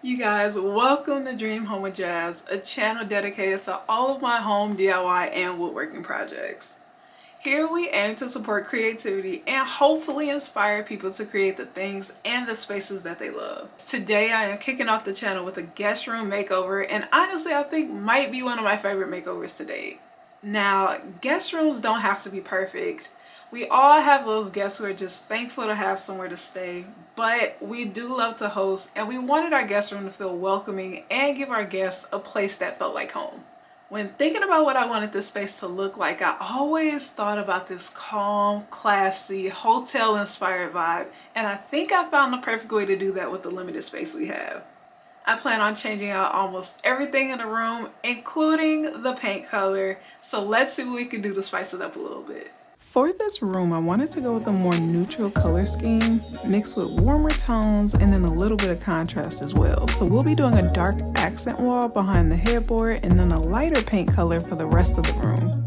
You guys, welcome to Dream Home with Jazz, a channel dedicated to all of my home DIY and woodworking projects. Here we aim to support creativity and hopefully inspire people to create the things and the spaces that they love. Today I am kicking off the channel with a guest room makeover, and honestly I think might be one of my favorite makeovers to date. Now, guest rooms don't have to be perfect. We all have those guests who are just thankful to have somewhere to stay, but we do love to host, and we wanted our guest room to feel welcoming and give our guests a place that felt like home. When thinking about what I wanted this space to look like, I always thought about this calm, classy, hotel-inspired vibe, and I think I found the perfect way to do that with the limited space we have. I plan on changing out almost everything in the room, including the paint color, so let's see what we can do to spice it up a little bit. For this room, I wanted to go with a more neutral color scheme, mixed with warmer tones and then a little bit of contrast as well. So we'll be doing a dark accent wall behind the headboard and then a lighter paint color for the rest of the room.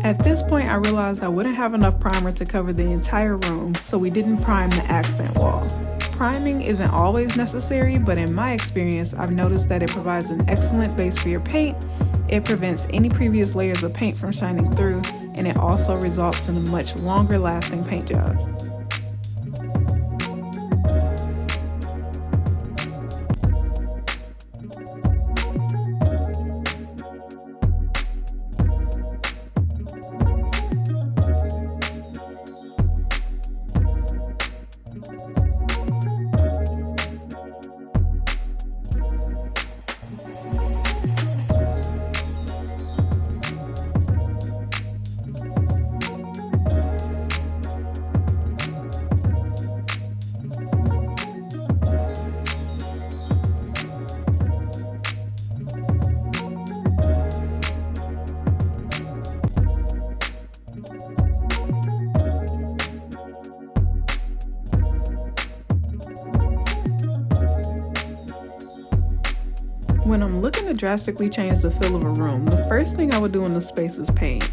At this point, I realized I wouldn't have enough primer to cover the entire room, so we didn't prime the accent wall. Priming isn't always necessary, but in my experience, I've noticed that it provides an excellent base for your paint. It prevents any previous layers of paint from shining through, and it also results in a much longer lasting paint job. When I'm looking to drastically change the feel of a room, the first thing I would do in the space is paint.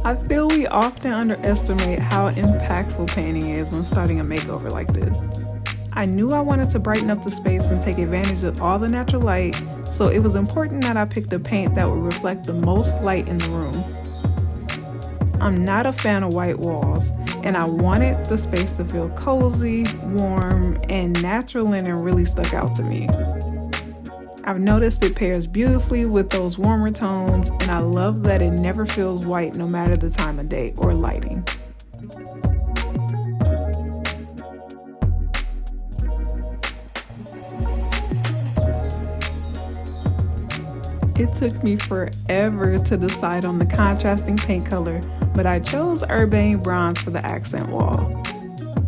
I feel we often underestimate how impactful painting is when starting a makeover like this. I knew I wanted to brighten up the space and take advantage of all the natural light, so it was important that I picked a paint that would reflect the most light in the room. I'm not a fan of white walls, and I wanted the space to feel cozy, warm, and natural linen really stuck out to me. I've noticed it pairs beautifully with those warmer tones, and I love that it never feels white no matter the time of day or lighting. It took me forever to decide on the contrasting paint color, but I chose Urbane Bronze for the accent wall.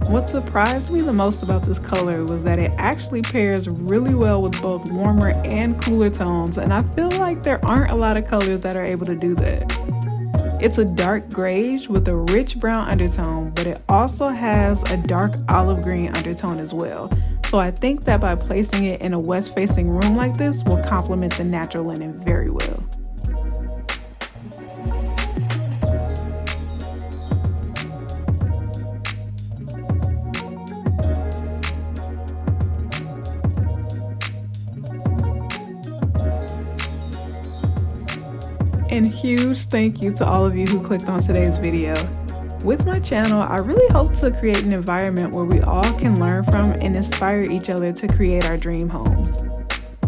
What surprised me the most about this color was that it actually pairs really well with both warmer and cooler tones, and I feel like there aren't a lot of colors that are able to do that. It's a dark grayish with a rich brown undertone, but it also has a dark olive green undertone as well. So I think that by placing it in a west-facing room like this will complement the natural linen very well. And huge thank you to all of you who clicked on today's video. With my channel, I really hope to create an environment where we all can learn from and inspire each other to create our dream homes.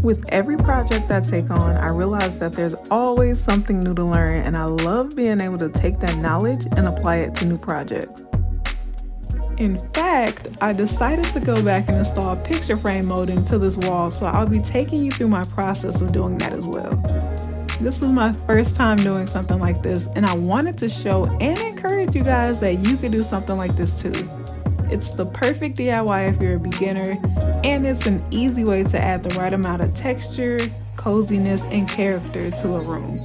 With every project I take on, I realize that there's always something new to learn, and I love being able to take that knowledge and apply it to new projects. In fact, I decided to go back and install picture frame molding to this wall, so I'll be taking you through my process of doing that as well. This was my first time doing something like this, and I wanted to show and encourage you guys that you could do something like this too. It's the perfect DIY if you're a beginner, and it's an easy way to add the right amount of texture, coziness, and character to a room.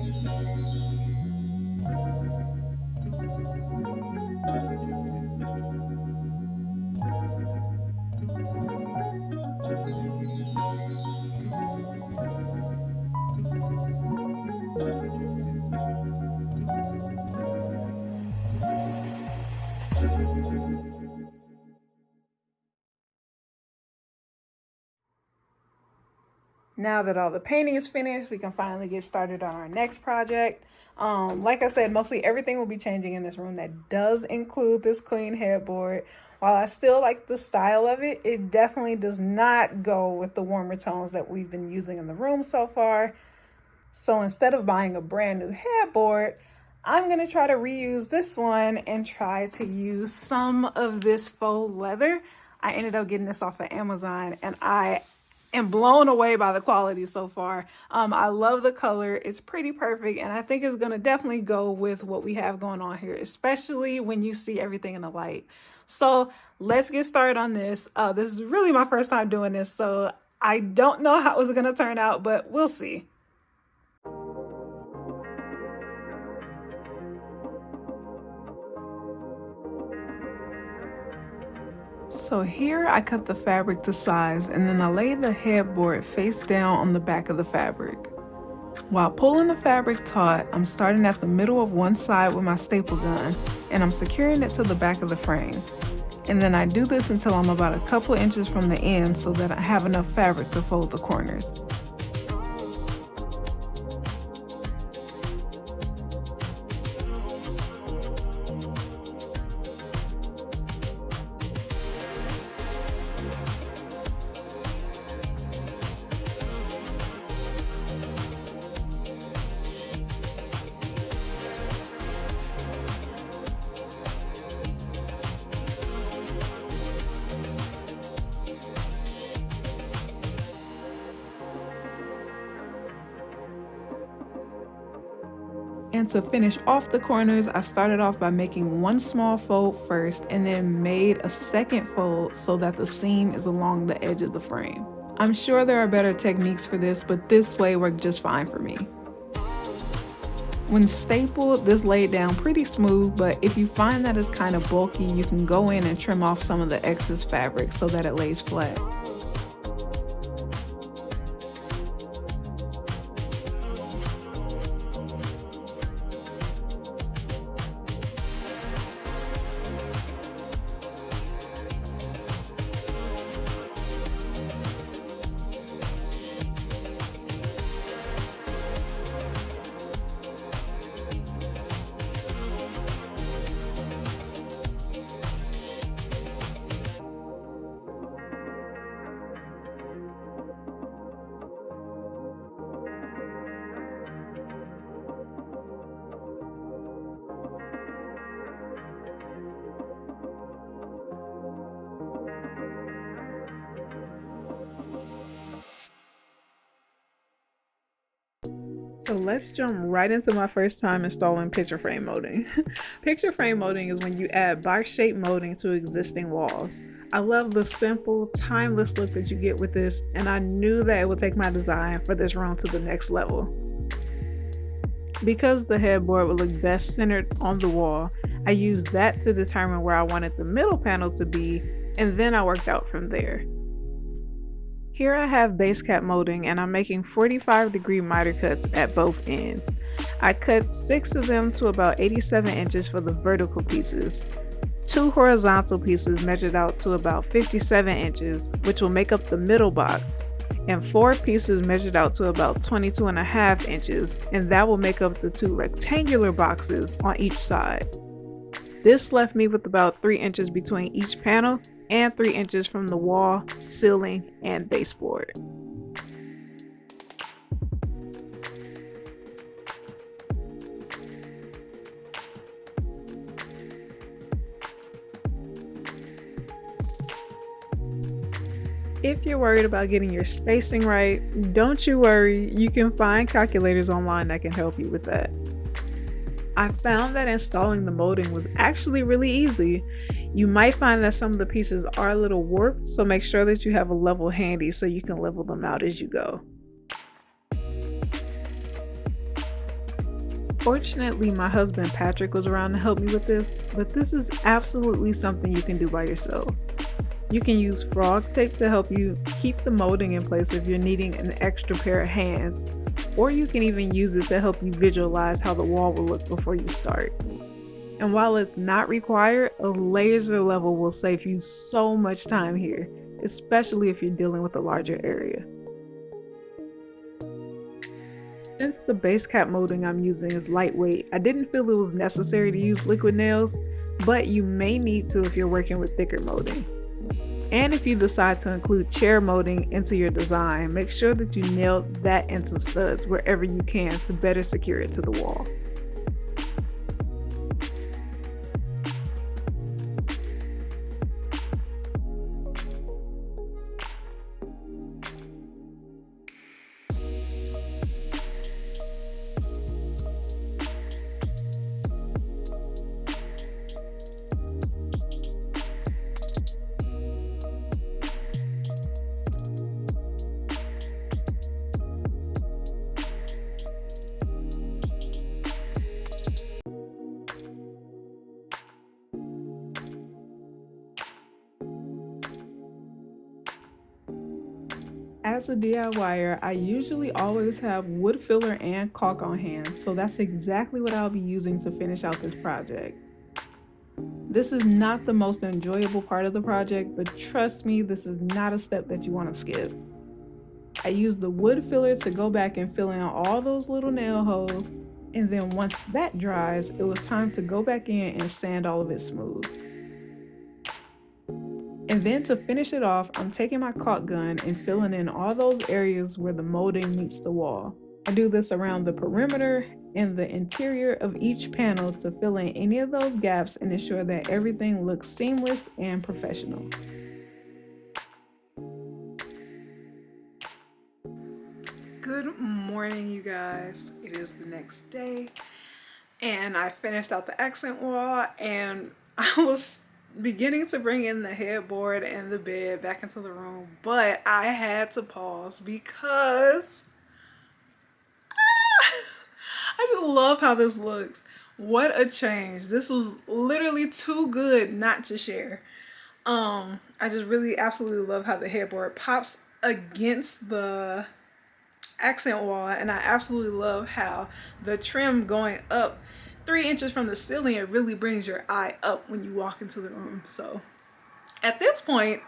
Now that all the painting is finished, we can finally get started on our next project. Like I said, mostly everything will be changing in this room. That does include this queen headboard. While I still like the style of it, it definitely does not go with the warmer tones that we've been using in the room so far. So instead of buying a brand new headboard, I'm gonna try to reuse this one and try to use some of this faux leather. I ended up getting this off of Amazon and I am blown away by the quality so far. I love the color. It's pretty perfect and I think it's gonna definitely go with what we have going on here, especially when you see everything in the light. So let's get started on this. This is really my first time doing this, so I don't know how it's gonna turn out, but we'll see. So here I cut the fabric to size and then I laid the headboard face down on the back of the fabric. While pulling the fabric taut, I'm starting at the middle of one side with my staple gun and I'm securing it to the back of the frame. And then I do this until I'm about a couple inches from the end so that I have enough fabric to fold the corners. And to finish off the corners, I started off by making one small fold first and then made a second fold so that the seam is along the edge of the frame. I'm sure there are better techniques for this, but this way worked just fine for me. When stapled, this laid down pretty smooth, but if you find that it's kind of bulky, you can go in and trim off some of the excess fabric so that it lays flat. So let's jump right into my first time installing picture frame molding. Picture frame molding is when you add box shape molding to existing walls. I love the simple, timeless look that you get with this, and I knew that it would take my design for this room to the next level. Because the headboard would look best centered on the wall, I used that to determine where I wanted the middle panel to be, and then I worked out from there. Here I have base cap molding and I'm making 45-degree miter cuts at both ends. I cut 6 of them to about 87 inches for the vertical pieces. 2 horizontal pieces measured out to about 57 inches, which will make up the middle box, and 4 pieces measured out to about 22.5 inches, and that will make up the 2 rectangular boxes on each side. This left me with about 3 inches between each panel and 3 inches from the wall, ceiling, and baseboard. If you're worried about getting your spacing right, don't you worry, you can find calculators online that can help you with that. I found that installing the molding was actually really easy. You might find that some of the pieces are a little warped, so make sure that you have a level handy so you can level them out as you go. Fortunately, my husband Patrick was around to help me with this, but this is absolutely something you can do by yourself. You can use frog tape to help you keep the molding in place if you're needing an extra pair of hands, or you can even use it to help you visualize how the wall will look before you start. And while it's not required, a laser level will save you so much time here, especially if you're dealing with a larger area. Since the base cap molding I'm using is lightweight, I didn't feel it was necessary to use liquid nails, but you may need to if you're working with thicker molding. And if you decide to include chair molding into your design, make sure that you nail that into studs wherever you can to better secure it to the wall. As a DIYer, I usually always have wood filler and caulk on hand, so that's exactly what I'll be using to finish out this project. This is not the most enjoyable part of the project, but trust me, this is not a step that you want to skip. I used the wood filler to go back and fill in all those little nail holes, and then once that dries, it was time to go back in and sand all of it smooth. And then to finish it off, I'm taking my caulk gun and filling in all those areas where the molding meets the wall. I do this around the perimeter and the interior of each panel to fill in any of those gaps and ensure that everything looks seamless and professional. Good morning, you guys. It is the next day and I finished out the accent wall, and I was beginning to bring in the headboard and the bed back into the room, but I had to pause because I just love how this looks. What a change. This was literally too good not to share. I just really absolutely love how the headboard pops against the accent wall, and I absolutely love how the trim going up 3 inches from the ceiling, it really brings your eye up when you walk into the room. So at this point,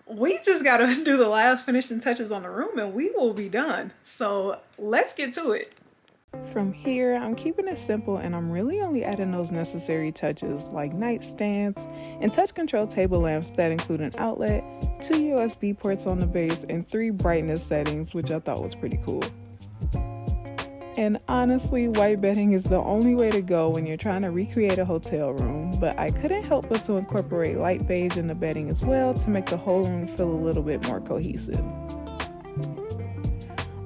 we just gotta do the last finishing touches on the room and we will be done. So let's get to it. From here, I'm keeping it simple and I'm really only adding those necessary touches like nightstands and touch control table lamps that include an outlet, 2 USB ports on the base, and 3 brightness settings, which I thought was pretty cool. And honestly, white bedding is the only way to go when you're trying to recreate a hotel room, but I couldn't help but to incorporate light beige in the bedding as well to make the whole room feel a little bit more cohesive.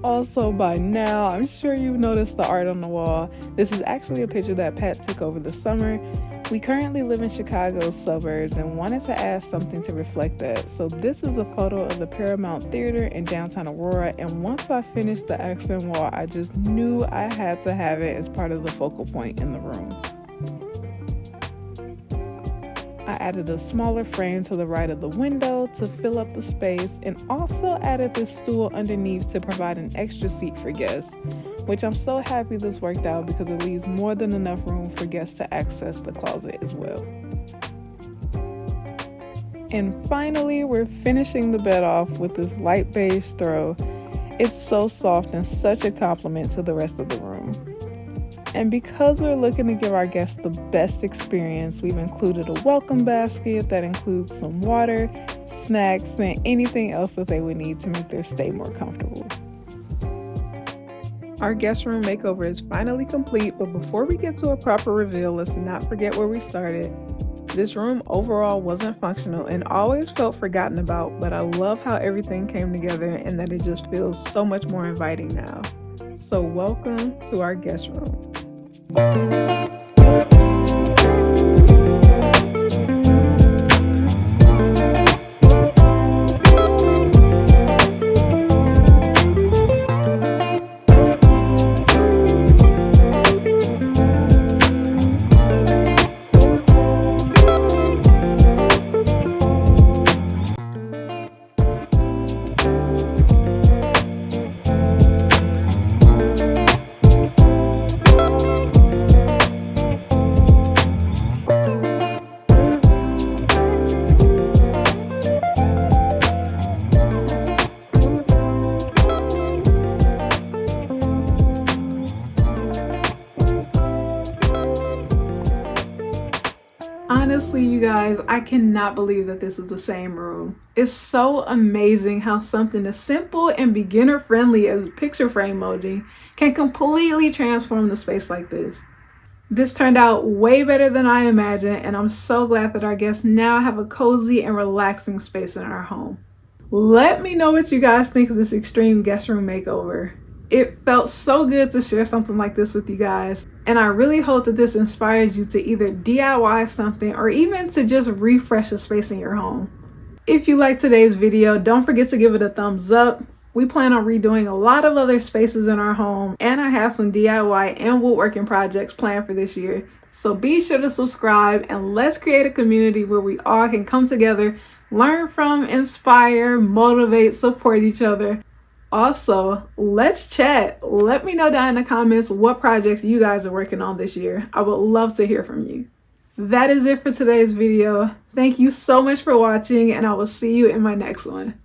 Also, by now, I'm sure you've noticed the art on the wall. This is actually a picture that Pat took over the summer. We currently live in Chicago's suburbs and wanted to add something to reflect that. So this is a photo of the Paramount Theater in downtown Aurora, and once I finished the accent wall, I just knew I had to have it as part of the focal point in the room. I added a smaller frame to the right of the window to fill up the space, and also added this stool underneath to provide an extra seat for guests, which I'm so happy this worked out because it leaves more than enough room for guests to access the closet as well. And finally, we're finishing the bed off with this light beige throw. It's so soft and such a compliment to the rest of the room. And because we're looking to give our guests the best experience, we've included a welcome basket that includes some water, snacks, and anything else that they would need to make their stay more comfortable. Our guest room makeover is finally complete, but before we get to a proper reveal, let's not forget where we started. This room overall wasn't functional and always felt forgotten about, but I love how everything came together and that it just feels so much more inviting now. So welcome to our guest room. you guys, I cannot believe that this is the same room. It's so amazing how something as simple and beginner friendly as picture frame molding can completely transform the space like this. This turned out way better than I imagined, and I'm so glad that our guests now have a cozy and relaxing space in our home. Let me know what you guys think of this extreme guest room makeover. It felt so good to share something like this with you guys, and I really hope that this inspires you to either DIY something or even to just refresh the space in your home. If you liked today's video, don't forget to give it a thumbs up. We plan on redoing a lot of other spaces in our home, and I have some DIY and woodworking projects planned for this year. So be sure to subscribe, and let's create a community where we all can come together, learn from, inspire, motivate, support each other. Also, let's chat. Let me know down in the comments what projects you guys are working on this year. I would love to hear from you. That is it for today's video. Thank you so much for watching, and I will see you in my next one.